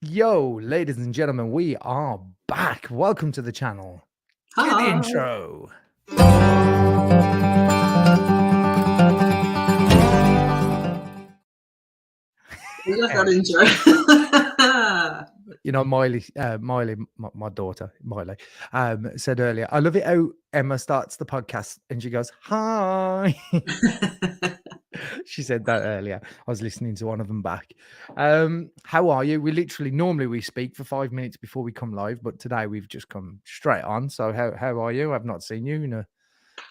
Yo, ladies and gentlemen, we are back. Welcome to the channel. Cue the Hi. intro. We love that intro. You know, Miley, my daughter, Miley, said earlier, I love it how Emma starts the podcast and she goes, hi. She said that earlier. I was listening to one of them back. How are you? Normally we speak for 5 minutes before we come live, but today we've just come straight on. So how are you? I've not seen you in a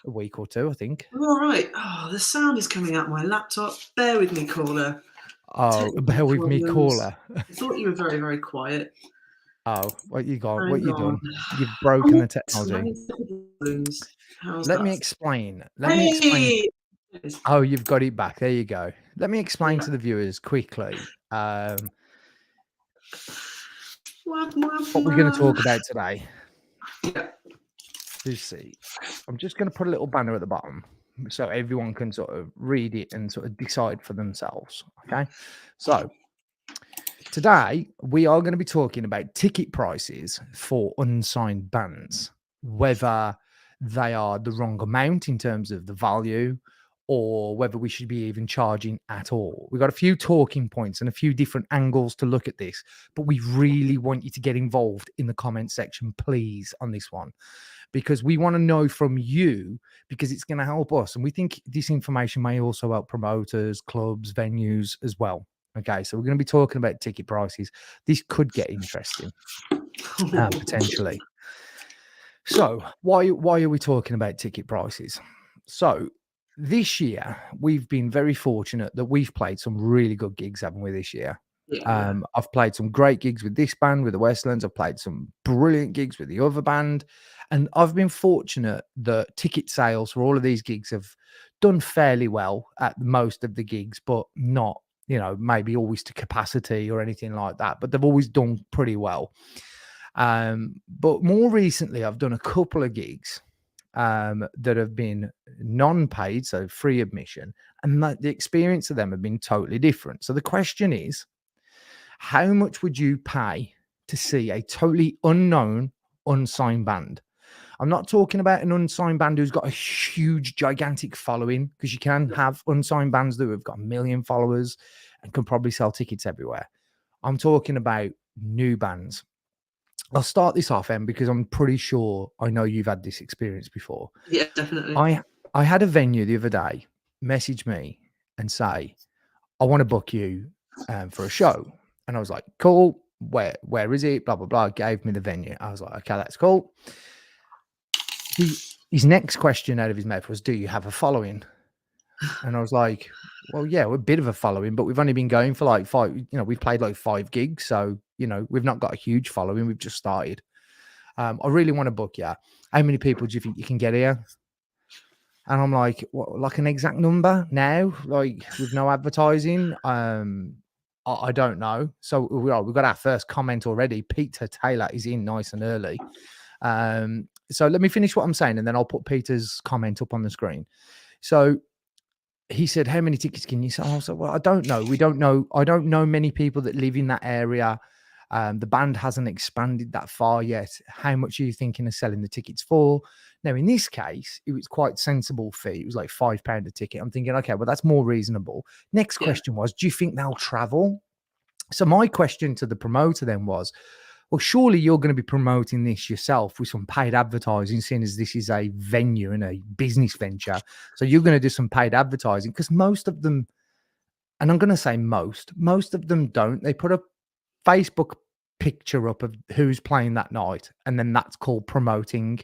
week or two, I think. I'm all right. Oh, the sound is coming out my laptop. Bear with me, caller. Oh, Technical bear with me, problems. caller. I thought you were very, very quiet. Oh, what you got? What Hang you on. done? You've broken the technology. How's Let me that? explain. Hey! Oh, you've got it back. There you go. Let me explain Yeah. to the viewers quickly what Wap, wap, we're going to talk wap. about today. Yeah. You see, I'm just going to put a little banner at the bottom so everyone can sort of read it and sort of decide for themselves. Okay. So today we are going to be talking about ticket prices for unsigned bands, whether they are the wrong amount in terms of the value or whether we should be even charging at all. We've got a few talking points and a few different angles to look at this, but we really want you to get involved in the comment section, please, on this one, because we want to know from you, because it's going to help us. And we think this information may also help promoters, clubs, venues as well. Okay, so we're going to be talking about ticket prices. This could get interesting, potentially. So why are we talking about ticket prices? So this year we've been very fortunate that we've played some really good gigs, haven't we? This year, Yeah. I've played some great gigs with this band, with the Westlands. I've played some brilliant gigs with the other band, and I've been fortunate that ticket sales for all of these gigs have done fairly well at most of the gigs, but not, maybe always to capacity or anything like that. But they've always done pretty well. But more recently, I've done a couple of gigs that have been non-paid, so free admission, and the experience of them have been totally different. So the question is, how much would you pay to see a totally unknown, unsigned band? I'm not talking about an unsigned band who's got a huge, gigantic following, because you can have unsigned bands that have got 1 million followers and can probably sell tickets everywhere. I'm talking about new bands. I'll start this off, Em, because I'm pretty sure I know you've had this experience before. Yeah, definitely. I had a venue the other day message me and say, I want to book you for a show. And I was like, cool. Where is it? Blah, blah, blah. Gave me the venue. I was like, okay, that's cool. His next question out of his mouth was, do you have a following? And I was like, well, yeah, we're a bit of a following, but we've only been going for like 5, we've played like 5 gigs. So, we've not got a huge following. We've just started. I really want to book you. How many people do you think you can get here? And I'm like, what, like an exact number now, like with no advertising? I don't know. So we've got our first comment already. Peter Taylor is in nice and early. So let me finish what I'm saying, and then I'll put Peter's comment up on the screen. So he said, how many tickets can you sell? I was like, well, I don't know. We don't know. I don't know many people that live in that area. The band hasn't expanded that far yet. How much are you thinking of selling the tickets for? Now, in this case, it was quite sensible fee. It was like £5 a ticket. I'm thinking, okay, well, that's more reasonable. Next question was, do you think they'll travel? So my question to the promoter then was, well, surely you're going to be promoting this yourself with some paid advertising, seeing as this is a venue and a business venture. So you're going to do some paid advertising, because most of them, and I'm going to say most of them don't. They put a Facebook picture up of who's playing that night, and then that's called promoting.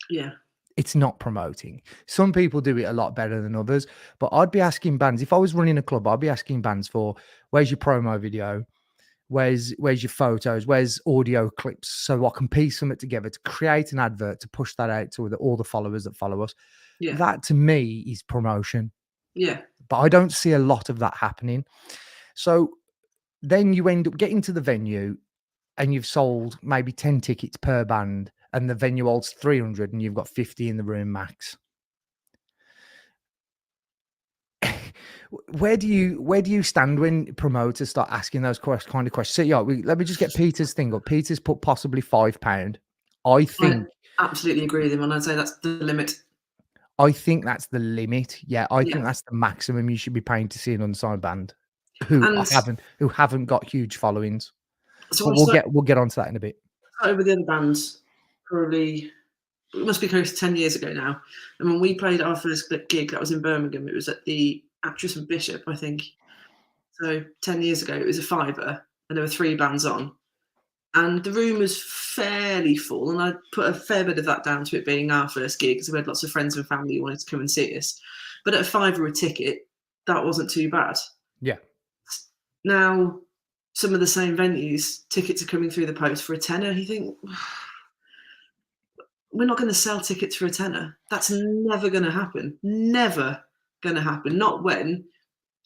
Yeah. It's not promoting. Some people do it a lot better than others, but I'd be asking bands, if I was running a club, I'd be asking bands for, where's your promo video? Where's your photos? Where's audio clips? So I can piece something together to create an advert to push that out to all the followers that follow us. Yeah. That to me is promotion. Yeah. But I don't see a lot of that happening. So then you end up getting to the venue and you've sold maybe 10 tickets per band, and the venue holds 300 and you've got 50 in the room max. Where do you stand when promoters start asking those kind of questions? So yeah, let me just get Peter's thing up. Peter's put possibly £5. I I think absolutely agree with him, and I'd say that's the limit. that's the limit. Yeah, I Yeah, think that's the maximum you should be paying to see an unsigned band who and haven't got huge followings. so But I started we'll get onto that in a bit. with the other bands probably it must be close to 10 years ago now. And when we played our first gig, that was in Birmingham. It was at the Actress and Bishop, I think. So 10 years ago, it was a fiver, and there were 3 bands on. And the room was fairly full, and I put a fair bit of that down to it being our first gig, because we had lots of friends and family who wanted to come and see us. But at a fiver a ticket, that wasn't too bad. Yeah. Now, some of the same venues, tickets are coming through the post for a tenner. You think, we're not going to sell tickets for a tenner. That's never going to happen. Never going to happen. Not when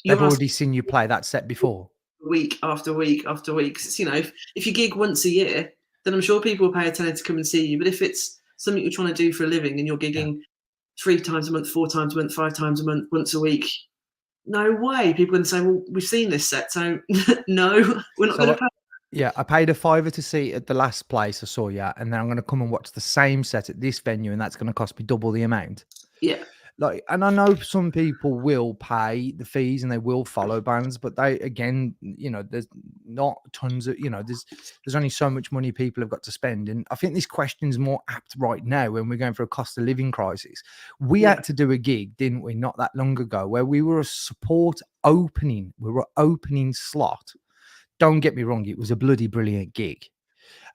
They've you're asking already seen you play that set before. week after week after week. 'Cause it's, if you gig once a year, then I'm sure people will pay a tenner to come and see you. But if it's something you're trying to do for a living and you're Yeah. gigging 3 times a month, 4 times a month, 5 times a month, once a week, no way. People are going to say, well, we've seen this set, so no, we're not going to pay. Yeah, I paid a fiver to see at the last place I saw you, and then I'm going to come and watch the same set at this venue, and that's going to cost me double the amount. Yeah. Like, and I know some people will pay the fees and they will follow bands, but they, again, there's not tons of, there's only so much money people have got to spend. And I think this question's more apt right now when we're going through a cost of living crisis. We had to do a gig, didn't we, not that long ago, where we were a support opening. We were opening slot. Don't get me wrong, it was a bloody brilliant gig.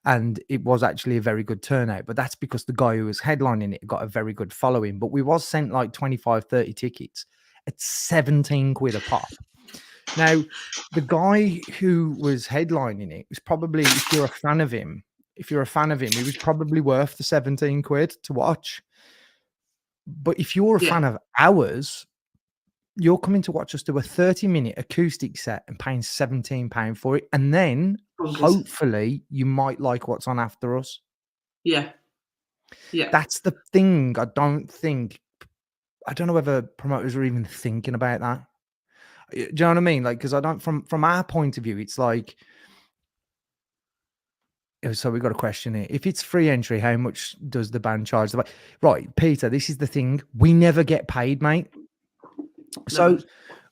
And it was actually a very good turnout, but that's because the guy who was headlining it got a very good following. But we was sent like 25, 30 tickets at 17 quid a pop. Now, the guy who was headlining it was probably, if you're a fan of him, he was probably worth the 17 quid to watch. But if you're a fan of ours, you're coming to watch us do a 30-minute acoustic set and paying £17 for it. And then hopefully you might like what's on after us. Yeah. Yeah. That's the thing. I don't know whether promoters are even thinking about that. Do you know what I mean? Like, because I don't, from our point of view, it's like, so we've got a question here. If it's free entry, how much does the band charge? Right, Peter, this is the thing. We never get paid, mate. So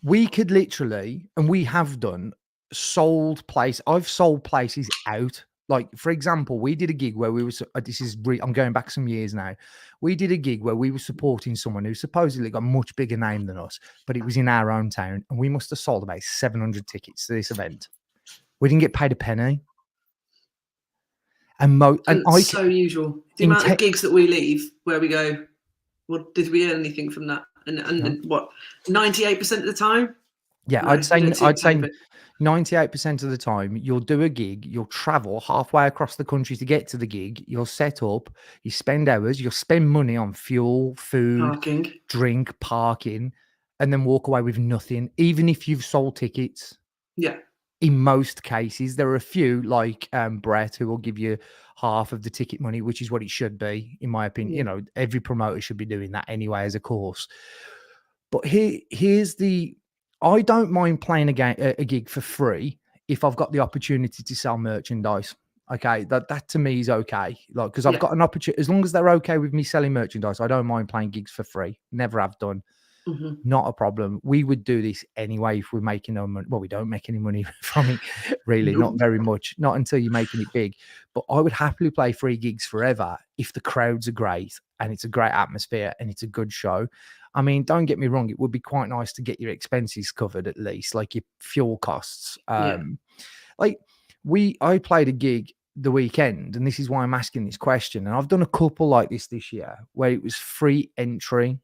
we could literally, and we have done, I've sold places out. Like, for example, we did a gig where we were, I'm going back some years now. We did a gig where we were supporting someone who supposedly got a much bigger name than us, but it was in our own town. And we must have sold about 700 tickets to this event. We didn't get paid a penny. And so usual. The amount of gigs that we leave where we go, well, did we earn anything from that? And what, 98% of the time? Yeah, No, I'd say 98% of the time you'll do a gig, you'll travel halfway across the country to get to the gig, you'll set up, you spend hours, you'll spend money on fuel, food, drink, parking, and then walk away with nothing, even if you've sold tickets. Yeah. In most cases, there are a few like Brett who will give you half of the ticket money, which is what it should be, in my opinion. Every promoter should be doing that anyway as a course. But here's I don't mind playing a gig for free if I've got the opportunity to sell merchandise. Okay, that to me is okay. Like, because I've got an opportunity, as long as they're okay with me selling merchandise, I don't mind playing gigs for free. Never have done. Not a problem. We would do this anyway if we're making no money. Well, we don't make any money from it, really, not very much, not until you're making it big. But I would happily play free gigs forever if the crowds are great and it's a great atmosphere and it's a good show. I mean, don't get me wrong, it would be quite nice to get your expenses covered, at least, like your fuel costs. Like, I played a gig the weekend, and this is why I'm asking this question. And I've done a couple like this year where it was free entry.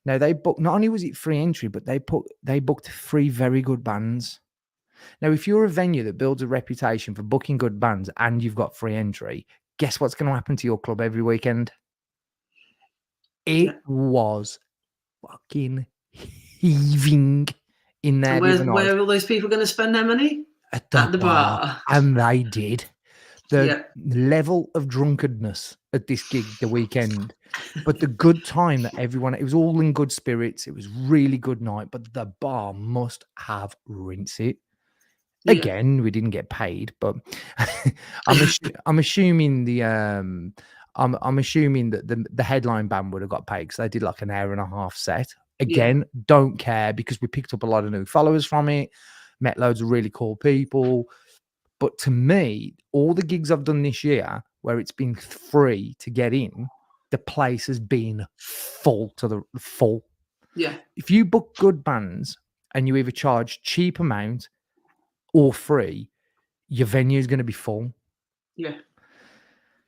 Now, they booked, not only was it free entry, but they booked 3 very good bands. Now, if you're a venue that builds a reputation for booking good bands and you've got free entry, guess what's going to happen to your club every weekend? It was fucking heaving in there. And where are all those people going to spend their money? At the bar. And they did. The Yeah. level of drunkenness at this gig the weekend, but the good time that everyone, it was all in good spirits. It was really good night, but the bar must have rinsed it. Yeah. Again, we didn't get paid, but I'm assuming I'm assuming that the headline band would have got paid because they did like an hour and a half set. Yeah. Again, don't care because we picked up a lot of new followers from it, met loads of really cool people. But to me, all the gigs I've done this year where it's been free to get in, the place has been full to the full. Yeah. If you book good bands and you either charge cheap amount or free, your venue is going to be full. Yeah.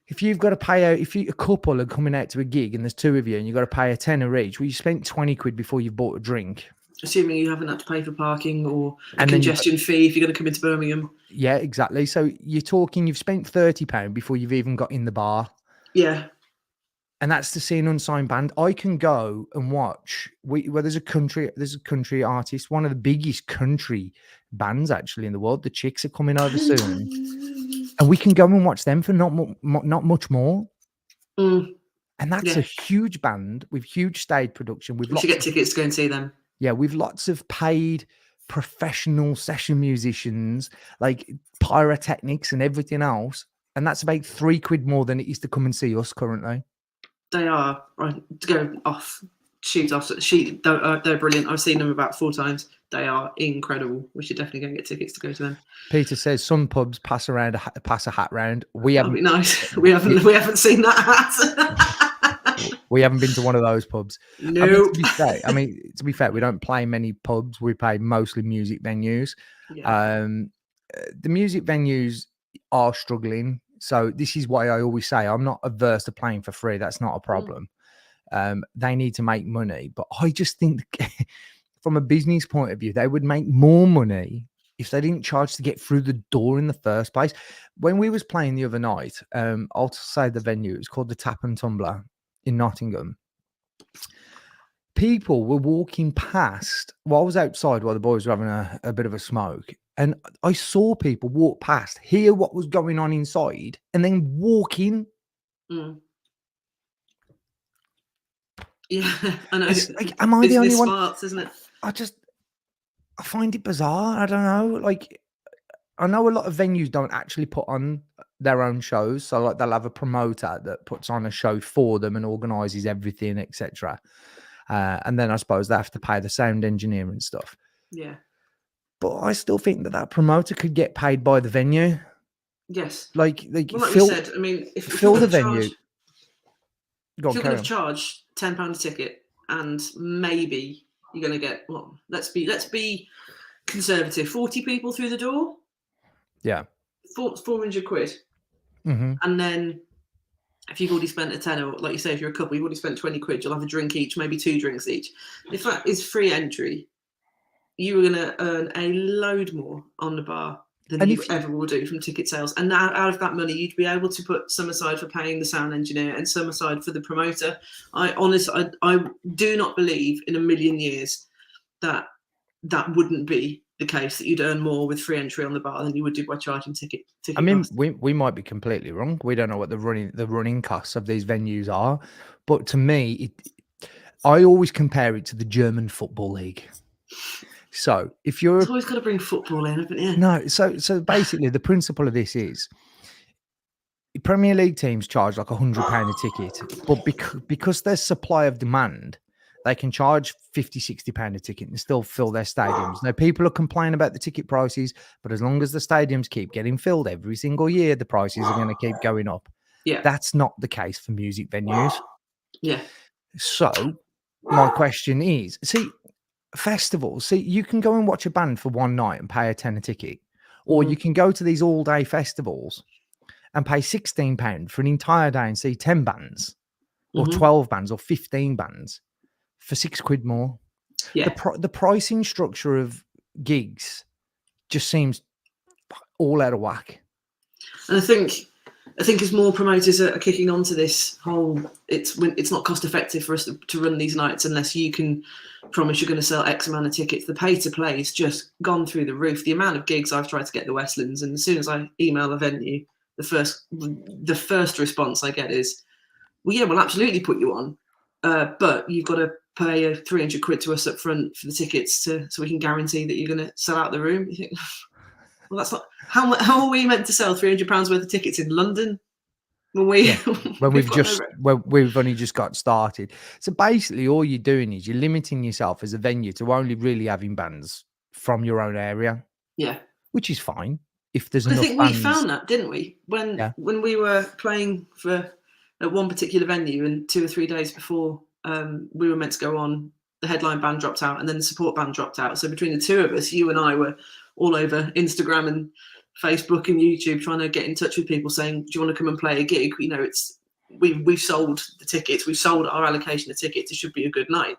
If you've got to pay out, if a couple are coming out to a gig and there's two of you and you've got to pay a tenner each, well, you spent 20 quid before you bought a drink. Assuming you haven't had to pay for parking or a And then congestion fee if you're going to come into Birmingham. Yeah, exactly. So you're talking, you've spent £30 before you've even got in the bar. Yeah. And that's to see an unsigned band. I can go and watch. There's a country artist, one of the biggest country bands actually in the world. The Chicks are coming over soon, and we can go and watch them for not much more. Mm. And that's a huge band with huge stage production. We should get tickets to go and see them. Yeah, with lots of paid professional session musicians, like pyrotechnics and everything else. And that's about £3 more than it is to come and see us currently. They are right to go off. Shoot off. They're brilliant. I've seen them about 4 times. They are incredible. We should definitely go and get tickets to go to them. Peter says some pubs pass a hat round. That'd be nice. We haven't seen that hat. We haven't been to one of those pubs. No. I mean, to be fair, we don't play many pubs. We play mostly music venues. Yeah. The music venues are struggling. So this is why I always say I'm not averse to playing for free. That's not a problem. They need to make money. But I just think from a business point of view, they would make more money if they didn't charge to get through the door in the first place. When we was playing the other night, I'll say the venue, it's called the Tap and Tumbler in Nottingham. People were walking past. Well, I was outside while the boys were having a bit of a smoke. And I saw people walk past, hear what was going on inside, and then walk in. Mm. Yeah, I know. Like, am I the only one? Smarts, isn't it? I find it bizarre. I don't know. Like, I know a lot of venues don't actually put on their own shows. So, like, they'll have a promoter that puts on a show for them and organises everything, etc. And then I suppose they have to pay the sound engineer and stuff. Yeah. But I still think that promoter could get paid by the venue. Yes. Like we said, I mean, if fill the venue. If you're going to charge £10 a ticket, and maybe you're going to get, well, let's be conservative, 40 people through the door. Yeah. 400 quid. Mm-hmm. And then if you've already spent a tenner, like you say, if you're a couple, you've already spent 20 quid, you'll have a drink each, maybe 2 drinks each. If that is free entry, you were going to earn a load more on the bar than you ever will do from ticket sales. And now out of that money, you'd be able to put some aside for paying the sound engineer and some aside for the promoter. I do not believe in a million years that wouldn't be the case, that you'd earn more with free entry on the bar than you would do by charging ticket I mean, costs. we might be completely wrong. We don't know what the running costs of these venues are. But to me, I always compare it to the German football league. So if you're always got to bring football in, haven't you? No, so basically the principle of this is Premier League teams charge like £100 a ticket, but because there's supply of demand, they can charge £50-60 a ticket and still fill their stadiums. Now, people are complaining about the ticket prices, but as long as the stadiums keep getting filled every single year, the prices are going to keep going up. Yeah. That's not the case for music venues. Yeah. So my question is, festivals, you can go and watch a band for one night and pay a £10 a ticket, or you can go to these all-day festivals and pay £16 for an entire day and see 10 bands or 12 bands or 15 bands for £6 more. Yeah. The pricing structure of gigs just seems all out of whack. And I think as more promoters are kicking onto this whole, it's not cost effective for us to run these nights unless you can promise you're going to sell X amount of tickets. The pay to play has just gone through the roof. The amount of gigs I've tried to get the Westlands, and as soon as I email a venue, the first response I get is, well, yeah, we'll absolutely put you on, but you've got to pay 300 quid to us up front for the tickets so we can guarantee that you're going to sell out the room. You think, well, that's not how are we meant to sell £300 worth of tickets in London when we've only just got started? So basically, all you're doing is you're limiting yourself as a venue to only really having bands from your own area. Yeah, which is fine if there's but enough I think bands. we found that, didn't we? When we were playing at one particular venue, and 2 or 3 days before we were meant to go on, the headline band dropped out, and then the support band dropped out. So between the two of us, you and I were all over Instagram and Facebook and YouTube trying to get in touch with people saying, do you want to come and play a gig? You know, we've sold the tickets, we've sold our allocation of tickets, it should be a good night.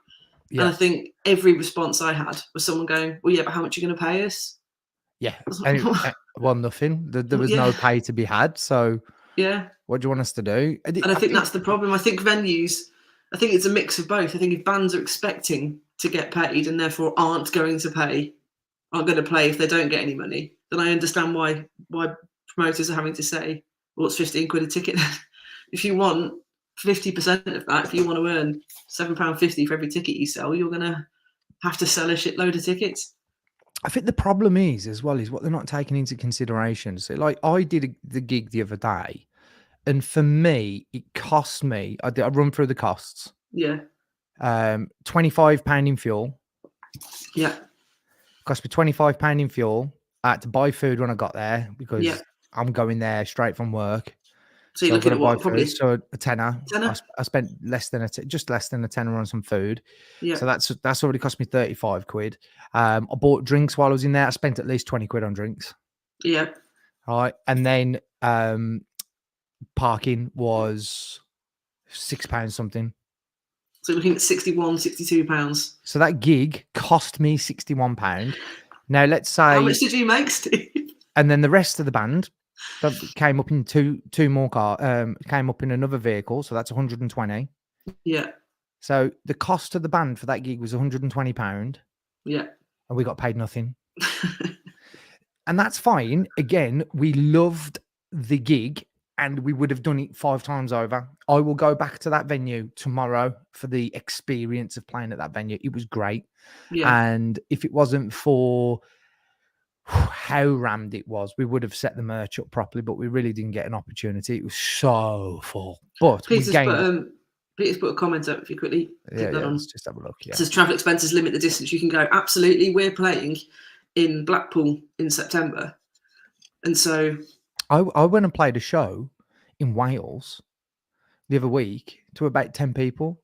Yeah. And I think every response I had was someone going, well, yeah, but how much are you going to pay us? Yeah. Well, nothing. There was no pay to be had. So yeah, what do you want us to do? And I think that's the problem. I think venues, I think it's a mix of both. I think if bands are expecting to get paid and therefore aren't going to play if they don't get any money, then I understand why promoters are having to say, well, it's 15 quid a ticket. If you want 50% of that, if you want to earn £7.50 for every ticket you sell, you're going to have to sell a shitload of tickets. I think the problem is what they're not taking into consideration. So like I did the gig the other day, and for me, it cost me, I run through the costs. Yeah. £25 in fuel. Yeah. Cost me £25 in fuel. I had to buy food when I got there because I'm going there straight from work. So you're looking at what? Probably so a tenner. I spent just less than a tenner on some food. Yeah. So that's already cost me 35 quid. I bought drinks while I was in there. I spent at least 20 quid on drinks. Yeah. All right. And then parking was £6 something. So looking at £62. So that gig cost me £61. Now let's say, how much did you make, Steve? And then the rest of the band that came up in two more came up in another vehicle, so that's 120. Yeah. So the cost of the band for that gig was £120. Yeah. And we got paid nothing. And that's fine. Again, we loved the gig and we would have done it 5 times over. I will go back to that venue tomorrow for the experience of playing at that venue. It was great. Yeah. And if it wasn't for how rammed it was, we would have set the merch up properly, but we really didn't get an opportunity. It was so full. But Peter's put a comment up if you quickly click that on. Let's just have a look. Yeah. It says travel expenses limit the distance you can go. Absolutely. We're playing in Blackpool in September. And so I went and played a show in Wales the other week to about 10 people.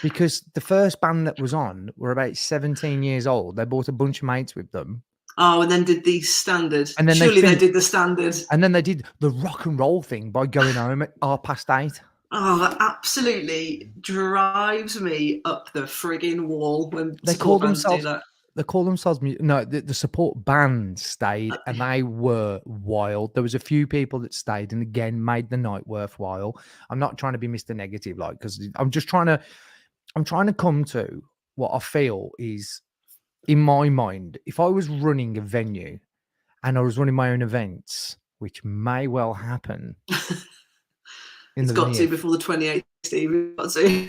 Because the first band that was on were about 17 years old. They brought a bunch of mates with them. Oh, and then did the standard. And then surely they did the standard. And then they did the rock and roll thing by going home at 8:30. Oh, that absolutely drives me up the frigging wall when they call themselves do that. They call themselves the support band stayed and they were wild. There was a few people that stayed and again made the night worthwhile. I'm not trying to be Mr. Negative, like, because I'm trying to come to what I feel is, in my mind, if I was running a venue and I was running my own events, which may well happen. It's got to before the 28th, Steve. Got to.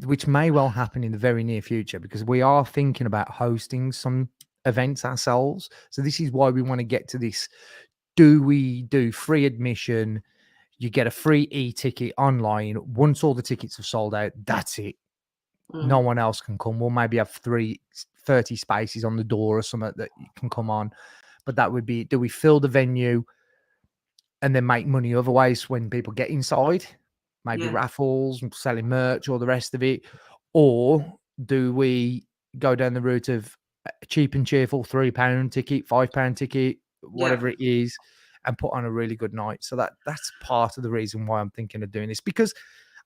Which may well happen in the very near future, because we are thinking about hosting some events ourselves. So this is why we want to get to this. Do we do free admission? You get a free e-ticket online. Once all the tickets have sold out, that's it. No one else can come. We'll maybe have 30 spaces on the door or something that you can come on. But that would be, do we fill the venue and then make money otherwise when people get inside? Maybe raffles, selling merch, or the rest of it. Or do we go down the route of a cheap and cheerful £3 ticket, £5 ticket, whatever it is, and put on a really good night? So that's part of the reason why I'm thinking of doing this, because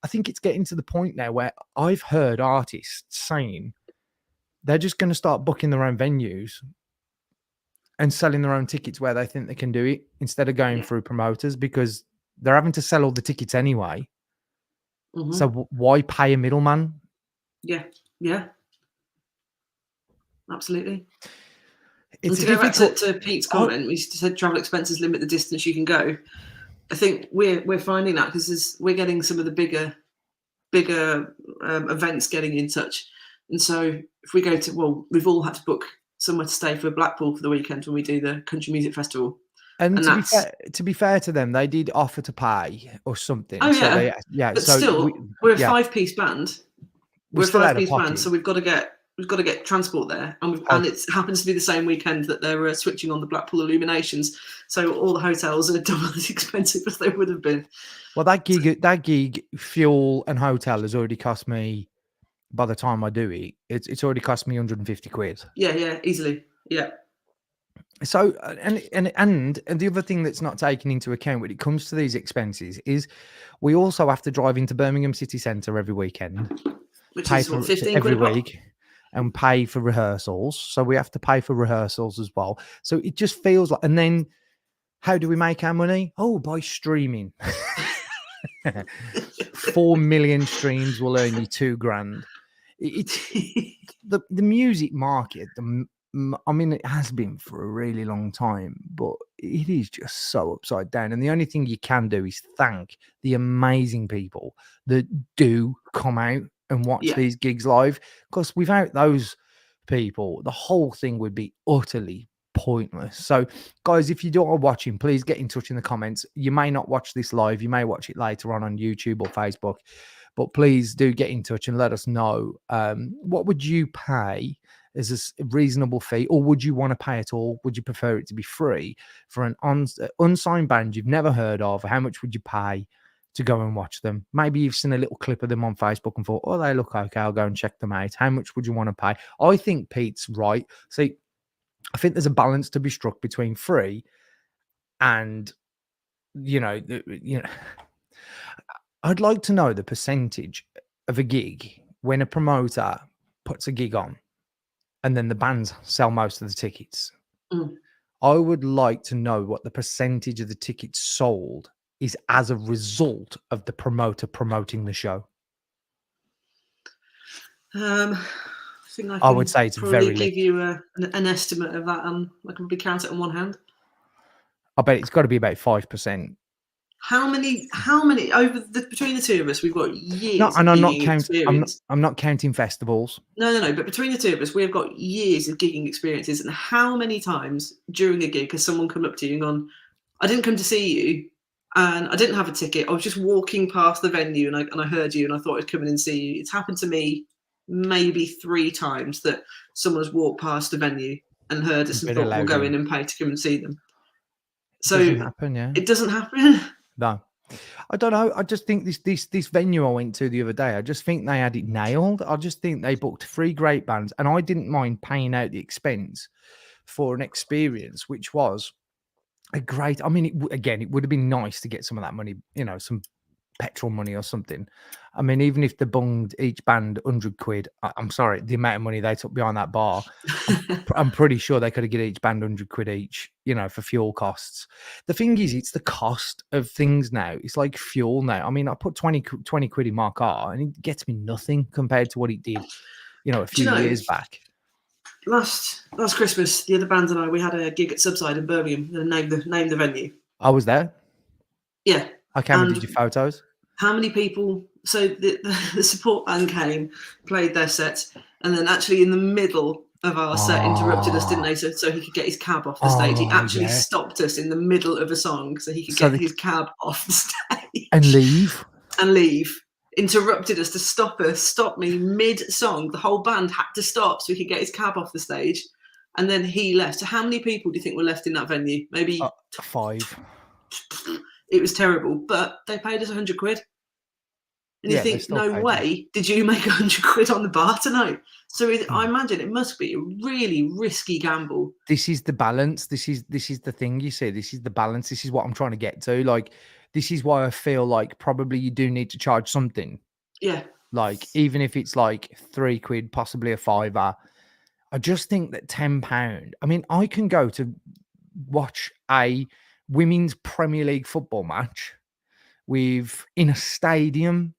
I think it's getting to the point now where I've heard artists saying they're just going to start booking their own venues and selling their own tickets where they think they can do it instead of going through promoters, because they're having to sell all the tickets anyway. Mm-hmm. So why pay a middleman? Yeah, absolutely. And It's a to go back difficult. to Pete's I, comment, we said travel expenses limit the distance you can go. I think we're finding that because we're getting some of the bigger events getting in touch, and so if we go to we've all had to book somewhere to stay for Blackpool for the weekend when we do the country music festival, and and that's to be fair to them, they did offer to pay or something. oh So yeah, they, yeah. but So still we're a yeah, 5-piece band. we're We're a still out of 5-piece band, pocket. so we've got to get transport there, and it happens to be the same weekend that they're switching on the Blackpool Illuminations, so all the hotels are double as expensive as they would have been. Well, that gig, fuel and hotel has already cost me. By the time I do it, it's already cost me 150 quid. Yeah, easily. Yeah. So, and the other thing that's not taken into account when it comes to these expenses is we also have to drive into Birmingham city centre every weekend, Which pay is what, for 15 quid every a pop? week, and pay for rehearsals. So we have to pay for rehearsals as well. So it just feels like, and then how do we make our money? Oh, by streaming. 4 million streams will earn you 2 grand. It's the music market. I mean, it has been for a really long time, but it is just so upside down. And the only thing you can do is thank the amazing people that do come out and watch Yeah. these gigs live. Because without those people, the whole thing would be utterly pointless. So, guys, if you are watching, please get in touch in the comments. You may not watch this live, you may watch it later on YouTube or Facebook, but please do get in touch and let us know what would you pay as a reasonable fee, or would you want to pay at all? Would you prefer it to be free for an unsigned band you've never heard of? How much would you pay to go and watch them? Maybe you've seen a little clip of them on Facebook and thought, oh, they look okay, I'll go and check them out. How much would you want to pay? I think Pete's right. See, I think there's a balance to be struck between free and, you know, I'd like to know the percentage of a gig when a promoter puts a gig on and then the bands sell most of the tickets. Mm. I would like to know what the percentage of the tickets sold is as a result of the promoter promoting the show. I think I I would can say it's probably very give little. you an estimate of that. I can probably count it on one hand. I bet it's got to be about 5%. How many between the two of us, we've got No, years of and gigging experience. I'm not counting festivals. No. But between the two of us, we have got years of gigging experiences. And how many times during a gig has someone come up to you and gone, "I didn't come to see you, and I didn't have a ticket. I was just walking past the venue, and I heard you, and I thought I'd come in and see you." It's happened to me maybe 3 times that someone's walked past the venue and heard us and Bit thought we'll allowed go in in. and pay to come and see them. It doesn't So happen, yeah. it doesn't happen. No. I don't know. I just think this venue I went to the other day, I just think they had it nailed. I just think they booked 3 great bands, and I didn't mind paying out the expense for an experience, which was a great. I mean, again, it would have been nice to get some of that money, some petrol money or something. I mean, even if they bunged each band 100 quid, I'm sorry, the amount of money they took behind that bar, I'm pretty sure they could have given each band 100 quid each, for fuel costs. The thing is, it's the cost of things now. It's like fuel now. I mean, I put 20 quid in my car and it gets me nothing compared to what it did, a Do few you know, years back. last Christmas, the other band and I, we had a gig at Subside in Birmingham. Name the venue. I was there. Yeah. I came and did your photos. How many people? So the support band came, played their set, and then actually in the middle of our set interrupted us, didn't they? So he could get his cab off the stage. He actually stopped us in the middle of a song so he could get his cab off the stage and leave. Interrupted us to stop me mid-song. The whole band had to stop so he could get his cab off the stage, and then he left. So how many people do you think were left in that venue? Maybe 5. It was terrible, but they paid us 100 quid. And you think, no way did you make 100 quid on the bar tonight? So I imagine it must be a really risky gamble. This is the balance. This is the thing, you see. This is the balance. This is what I'm trying to get to. Like, this is why I feel like probably you do need to charge something. Yeah. Like, even if it's like 3 quid, possibly a £5. I just think that £10. I mean, I can go to watch a women's Premier League football match in a stadium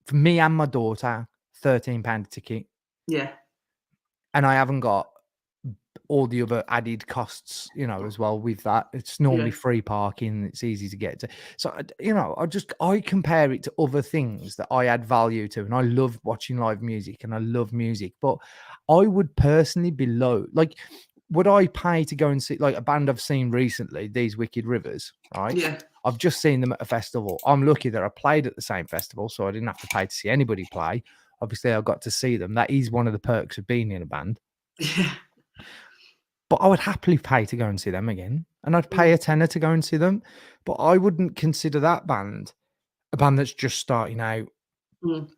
for me and my daughter, £13 a ticket. Yeah. And I haven't got all the other added costs, as well with that. It's normally Yeah. free parking. It's easy to get to. So, I compare it to other things that I add value to, and I love watching live music and I love music, but I would personally be low. Like, would I pay to go and see like a band I've seen recently, These Wicked Rivers, right? Yeah. I've just seen them at a festival. I'm lucky that I played at the same festival, so I didn't have to pay to see anybody play. Obviously, I got to see them. That is one of the perks of being in a band. Yeah. But I would happily pay to go and see them again, and I'd pay Mm. a tenner to go and see them. But I wouldn't consider that band a band that's just starting out. Mm.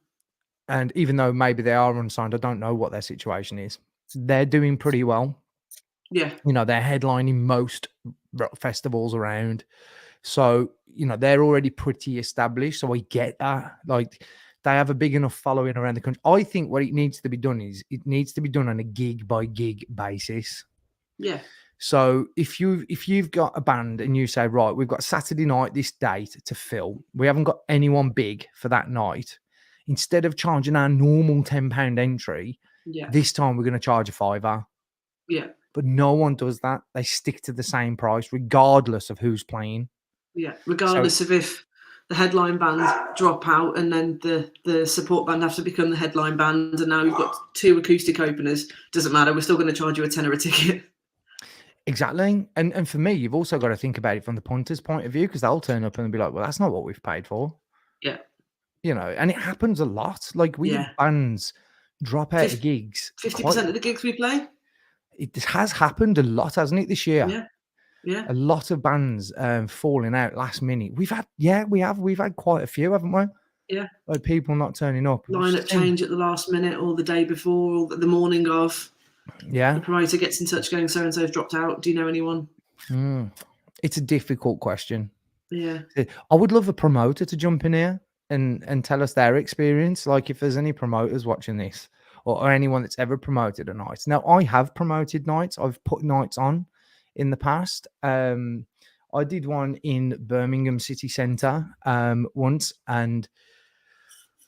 And even though maybe they are unsigned, I don't know what their situation is. They're doing pretty well. Yeah. They're headlining most rock festivals around. So, they're already pretty established. So I get that. Like, they have a big enough following around the country. I think what it needs to be done is it needs to be done on a gig by gig basis. Yeah. So if you've got a band and you say, right, we've got Saturday night, this date to fill, we haven't got anyone big for that night. Instead of charging our normal £10 entry, Yeah. this time we're going to charge a £5. Yeah. But no one does that. They stick to the same price, regardless of who's playing. Yeah. So Regardless of if the headline band drop out and then the support band have to become the headline band, and now we've got 2 acoustic openers. Doesn't matter. We're still going to charge you a tenner a ticket. exactly. And for me, you've also got to think about it from the punter's point of view, because they'll turn up and be like, well, that's not what we've paid for. Yeah. And it happens a lot. Like, we have Yeah. bands drop out of gigs. 50% of the gigs we play. It has happened a lot, hasn't it, this year? Yeah. Yeah. A lot of bands falling out last minute. We've had quite a few, haven't we? Yeah. Like, people not turning up. Lineup change at the last minute or the day before or the morning of. Yeah. The promoter gets in touch going, so and so's dropped out. Do you know anyone? It's a difficult question. Yeah. I would love a promoter to jump in here and tell us their experience. Like, if there's any promoters watching this, or anyone that's ever promoted a night. Now, I have promoted nights. I've put nights on in the past. I did one in Birmingham City Centre once, and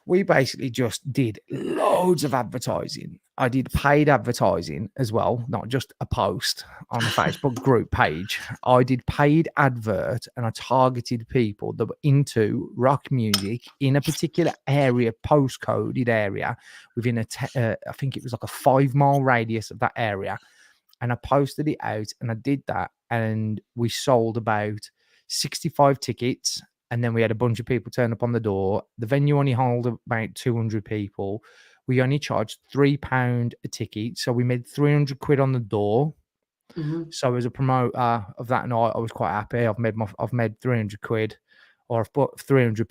we basically just did loads of advertising. I did paid advertising as well, not just a post on the Facebook group page. I did paid advert, and I targeted people that were into rock music in a particular area, postcoded area, within I think it was like a 5-mile radius of that area. And I posted it out, and I did that, and we sold about 65 tickets. And then we had a bunch of people turn up on the door. The venue only held about 200 people. We only charged £3 a ticket. So we made 300 quid on the door. Mm-hmm. So as a promoter of that night, I was quite happy. I've made 300 quid, or I've put 300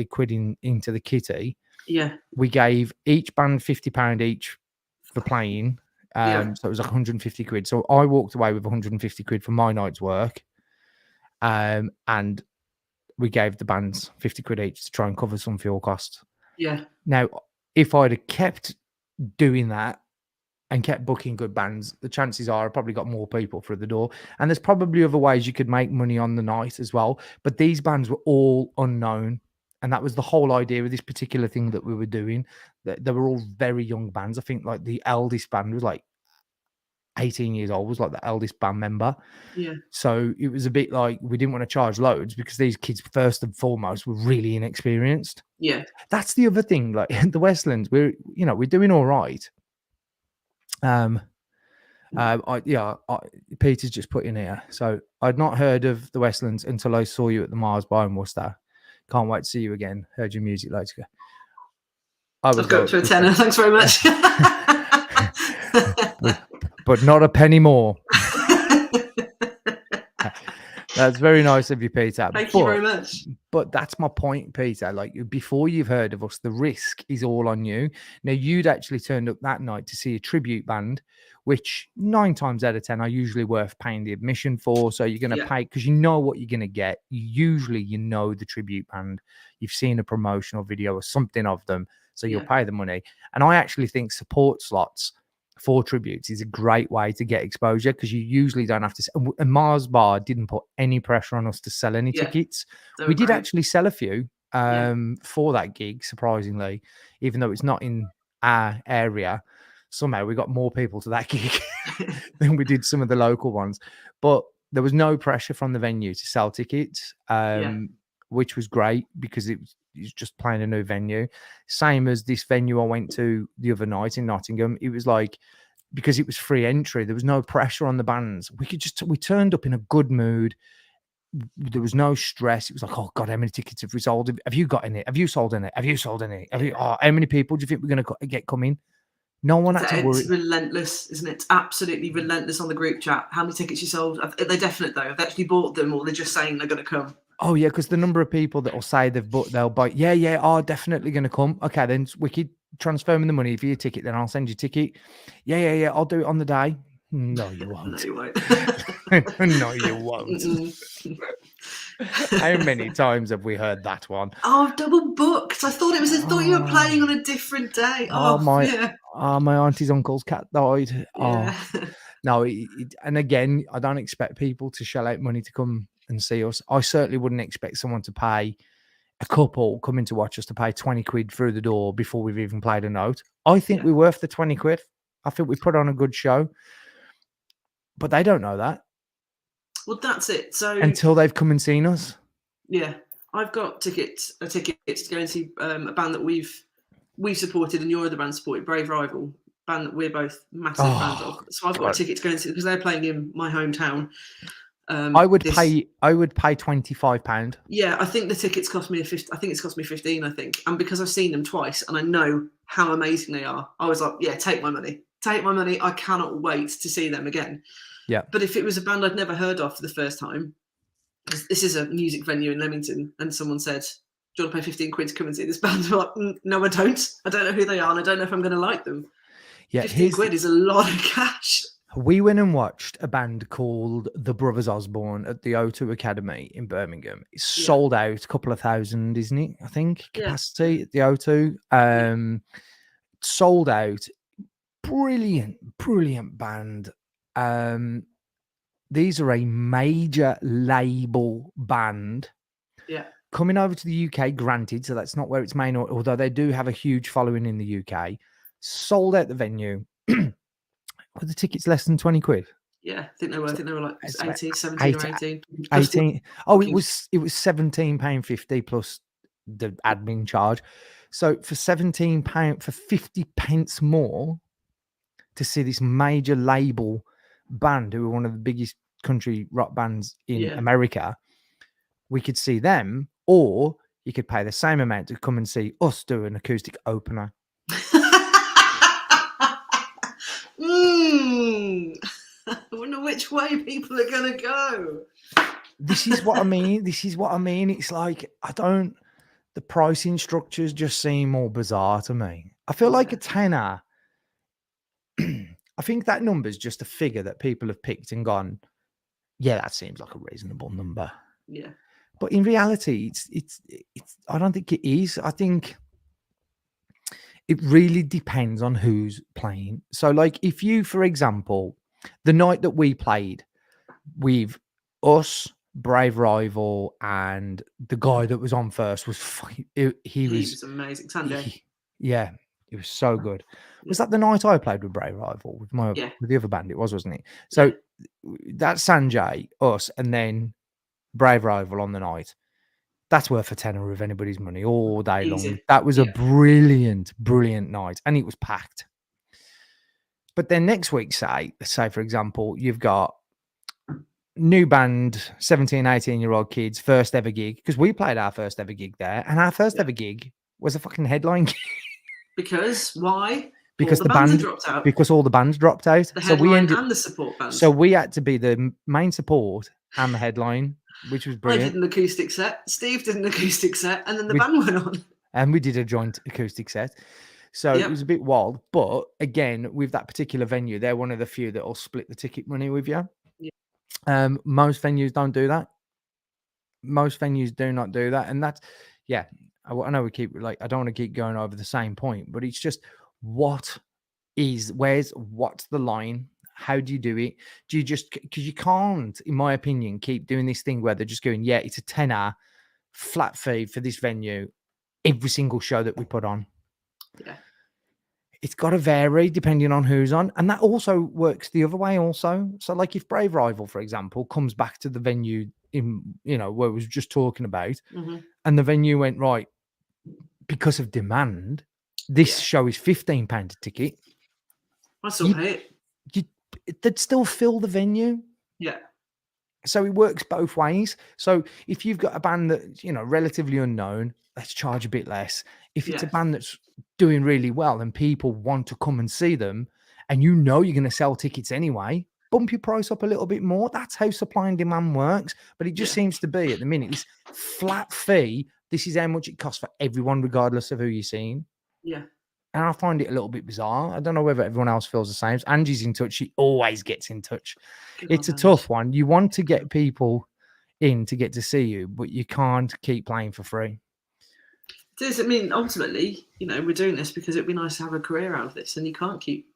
quid into the kitty. Yeah. We gave each band £50 each for playing. Yeah. So it was 150 quid. So I walked away with 150 quid for my night's work. And we gave the bands 50 quid each to try and cover some fuel costs. Yeah. Now, if I'd have kept doing that and kept booking good bands, the chances are I probably got more people through the door. And there's probably other ways you could make money on the night as well. But these bands were all unknown. And that was the whole idea of this particular thing that we were doing. They were all very young bands. I think like the eldest band was like 18 years old, was like the eldest band member. Yeah. So it was a bit like we didn't want to charge loads because these kids, first and foremost, were really inexperienced. Yeah. That's the other thing. Like the Westlands, we're doing all right. Peter's just put in here. So I'd not heard of the Westlands until I saw you at the Mars Bar in Worcester. Can't wait to see you again. Heard your music later ago. I've got to a tenner. Thanks very much. but not a penny more. That's very nice of you, Peter. Thank you very much. But that's my point, Peter. Like, before you've heard of us, the risk is all on you. Now, you'd actually turned up that night to see a tribute band, which 9 times out of 10 are usually worth paying the admission for. So you're going to pay because you know what you're going to get. Usually, the tribute band. You've seen a promotional video or something of them, so you'll pay the money. And I actually think support slots for tributes is a great way to get exposure because you usually don't have to. And Mars Bar didn't put any pressure on us to sell any tickets. We did actually sell a few for that gig, surprisingly, even though it's not in our area. Somehow we got more people to that gig. then we did some of the local ones. But there was no pressure from the venue to sell tickets, Yeah. which was great because it was just playing a new venue. Same as this venue I went to the other night in Nottingham. It was like, because it was free entry, there was no pressure on the bands. We turned up in a good mood. There was no stress. It was like, oh God, how many tickets have we sold? Have you got any? Have you sold any? Have you sold any? Have you? Oh, how many people do you think we're going to get coming? No one had to It's worry. relentless, isn't it? It's absolutely relentless on the group chat. How many tickets you sold? Are they definite though? Have they actually bought them, or they're just saying they're going to come? Oh yeah, because the number of people that will say they'll buy. Yeah, are definitely going to come. Okay, then Wicked, transfer me the money for your ticket. Then I'll send you a ticket. Yeah. I'll do it on the day. No, you No, won't. you won't. No, you won't. How many times have we heard that one? Oh, double booked. I thought you were playing on a different day. Yeah. My auntie's uncle's cat died. Yeah. No, and again, I don't expect people to shell out money to come and see us. I certainly wouldn't expect someone to pay, a couple coming to watch us, to pay 20 quid through the door before we've even played a note. I think Yeah. we're worth the 20 quid. I think we put on a good show, but they don't know that Well, that's it. So until they've come and seen us. yeah, I've got a ticket to go and see a band that we've supported, and your other band supported, Brave Rival, band that we're both massive fans of. So I've got a ticket to go and see because they're playing in my hometown. I would pay £25. Yeah, I think the tickets cost me I think it's cost me 15. I think, and because I've seen them twice and I know how amazing they are, I was like, yeah, take my money. I cannot wait to see them again. Yeah. But if it was a band I'd never heard of for the first time, this is a music venue in Leamington, and someone said, do you want to pay 15 quid to come and see this band? I'm like, no, I don't. I don't know who they are, and I don't know if I'm going to like them. Yeah, 15 quid is a lot of cash. We went and watched a band called the Brothers Osborne at the O2 Academy in Birmingham. It's sold out, a couple of thousand, isn't it? I think capacity at the O2. Sold out. Brilliant band. These are a major label band. Yeah. Coming over to the UK, granted, so that's not where it's main, although they do have a huge following in the UK. Sold out the venue. Were the tickets less than 20 quid? Yeah, I think they were like 18, 17 or 18. 18. Oh, it was £17.50 plus the admin charge. So for £17, for 50 pence more to see this major label band, who are one of the biggest country rock bands in America, we could see them, or you could pay the same amount to come and see us do an acoustic opener. I wonder which way people are going to go. This is what I mean. It's like, the pricing structures just seem more bizarre to me. I feel like a tenner. I think that number is just a figure that people have picked and gone, yeah, that seems like a reasonable number. Yeah. But in reality, it's I don't think it is. I think it really depends on who's playing. So, like, if you, for example, the night that we played with us, Brave Rival, and the guy that was on first was fucking, he was amazing. Sanjay. Yeah, it was so good. Was that the night I played with Brave Rival with with the other band? It was, wasn't it? So that's Sanjay, us, and then Brave Rival on the night. That's worth a tenner of anybody's money all day long. That was a brilliant night, and it was packed. But then next week, say for example, you've got new band, 17, 18-year-old kids, first ever gig, because we played our first ever gig there, and our first ever gig was a fucking headline gig. Because why? Because all the bands dropped out. Because all the bands dropped out. The headline and the support bands. So we had to be the main support and the headline, which was brilliant. I did an acoustic set. Steve did an acoustic set, and then the band went on. And we did a joint acoustic set. So it was a bit wild. But again, with that particular venue, they're one of the few that will split the ticket money with you. Yeah. Most venues don't do that. Most venues do not do that. And that's, I know we keep, like, I don't want to keep going over the same point, but it's just, what's the line? How do you do it? Do you just, because you can't, in my opinion, keep doing this thing where they're just going, yeah, it's a tenner flat fee for this venue every single show that we put on. Yeah. It's got to vary depending on who's on, and that also works the other way also. So like if Brave Rival, for example, comes back to the venue in, where we was just talking about, Mhm. and the venue went, right, because of demand, this Yeah. show is £15 a ticket, I still you pay it. you they'd still fill the venue. Yeah. So it works both ways. So if you've got a band that's, relatively unknown, let's charge a bit less. If it's a Yeah. band that's doing really well and people want to come and see them, and you're going to sell tickets anyway, bump your price up a little bit more. That's how supply and demand works. But it just Yeah. seems to be at the minute, this flat fee. This is how much it costs for everyone, regardless of who you're seeing. Yeah. And I find it a little bit bizarre. I don't know whether everyone else feels the same. Angie's in touch. She always gets in touch. Good It's old a Ange. tough one. You want to get people in to get to see you, but you can't keep playing for free. It is, I mean, ultimately, we're doing this because it'd be nice to have a career out of this, and you can't keep